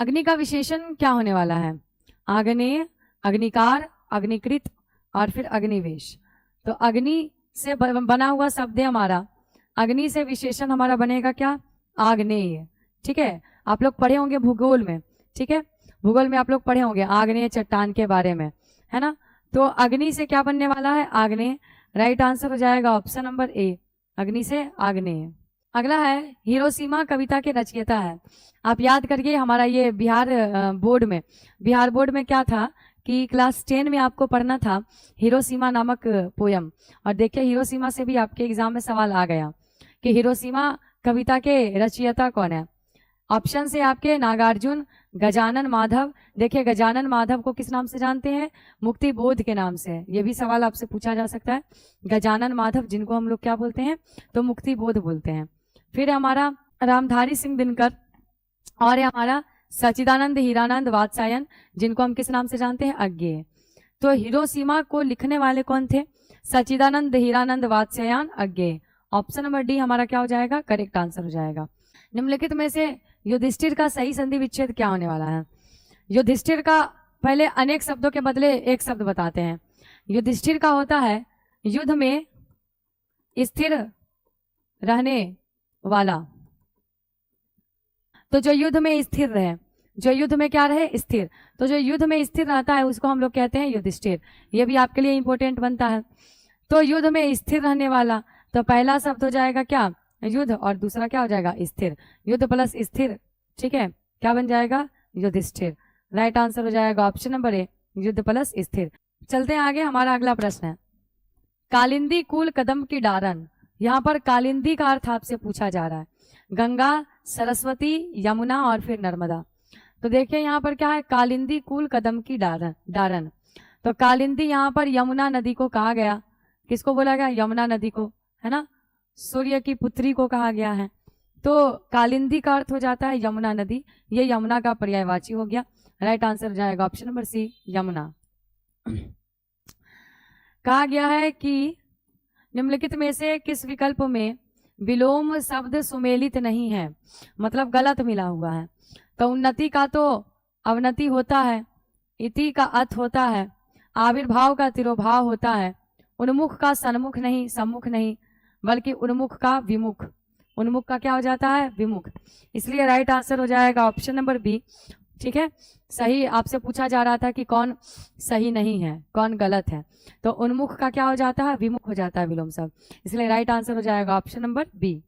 अग्नि का विशेषण क्या होने वाला है? आग्नेय, अग्निकार, अग्निकृत और फिर अग्निवेश। तो अग्नि से बना हुआ शब्द है हमारा, अग्नि से विशेषण हमारा बनेगा क्या? आग्नेय। ठीक है, आप लोग पढ़े होंगे भूगोल में, ठीक है, भूगोल में आप लोग पढ़े होंगे आग्नेय चट्टान के बारे में, है ना। तो अग्नि से क्या बनने वाला है? आग्नेय। राइट आंसर हो जाएगा ऑप्शन नंबर ए, अग्नि से आग्नेय। अगला है हिरोशिमा कविता के रचयिता है। आप याद करिए, हमारा ये बिहार बोर्ड में क्या था कि क्लास 10 में आपको पढ़ना था हिरोशिमा नामक पोयम। और देखिए हिरोशिमा से भी आपके एग्जाम में सवाल आ गया कि हिरोशिमा कविता के रचयिता कौन है। ऑप्शन से आपके नागार्जुन, गजानन माधव। देखिए गजानन माधव को किस नाम से जानते हैं? मुक्ति बोध के नाम से। ये भी सवाल आपसे पूछा जा सकता है। गजानन माधव जिनको हम लोग क्या बोलते हैं? तो मुक्ति बोध बोलते हैं। फिर हमारा रामधारी सिंह दिनकर और हमारा सच्चिदानंद हीरानंद वात्स्यायन जिनको हम किस नाम से जानते हैं? अज्ञेय। तो हिरोशिमा को लिखने वाले कौन थे? सच्चिदानंद हीरानंद वात्स्यायन अज्ञेय। ऑप्शन नंबर डी हमारा क्या हो जाएगा? करेक्ट आंसर हो जाएगा। निम्नलिखित में से युधिष्ठिर का सही संधि विच्छेद क्या होने वाला है? युधिष्ठिर का पहले अनेक शब्दों के बदले एक शब्द बताते हैं। युधिष्ठिर का होता है युद्ध में स्थिर रहने वाला। तो जो युद्ध में स्थिर रहे, जो युद्ध में क्या रहे? स्थिर। तो जो युद्ध में स्थिर रहता है उसको हम लोग कहते हैं युधिष्ठिर। ये भी आपके लिए इंपॉर्टेंट बनता है। तो युद्ध में स्थिर रहने वाला, तो पहला शब्द हो जाएगा क्या? युद्ध, और दूसरा क्या हो जाएगा? स्थिर। युद्ध प्लस स्थिर, ठीक है, क्या बन जाएगा? युधिष्ठिर। राइट आंसर हो जाएगा ऑप्शन नंबर ए, युद्ध प्लस स्थिर। चलते हैं आगे, हमारा अगला प्रश्न है कालिंदी कुल कदम की डारन। यहाँ पर कालिंदी का अर्थ आपसे पूछा जा रहा है। गंगा, सरस्वती, यमुना और फिर नर्मदा। तो देखिए यहाँ पर क्या है? कालिंदी कुल कदम की डारन। तो कालिंदी यहाँ पर यमुना नदी को कहा गया। किसको बोला गया? यमुना नदी को, है ना, सूर्य की पुत्री को कहा गया है। तो कालिंदी का अर्थ हो जाता है यमुना नदी, ये यमुना का पर्यायवाची हो गया। राइट आंसर हो जाएगा ऑप्शन नंबर सी, यमुना। कहा गया है कि निम्नलिखित में से किस विकल्प में विलोम शब्द सुमेलित नहीं है, मतलब गलत मिला हुआ है। तो उन्नति का तो अवनति होता है, इति का अथ होता है, आविर्भाव का तिरोभाव होता है, उन्मुख का सन्मुख नहीं, सम्मुख नहीं, बल्कि उन्मुख का विमुख। उन्मुख का क्या हो जाता है? विमुख। इसलिए राइट आंसर हो जाएगा ऑप्शन नंबर बी। ठीक है, सही आपसे पूछा जा रहा था कि कौन सही नहीं है, कौन गलत है। तो उन्मुख का क्या हो जाता है? विमुख हो जाता है विलोम शब्द। इसलिए राइट आंसर हो जाएगा ऑप्शन नंबर बी।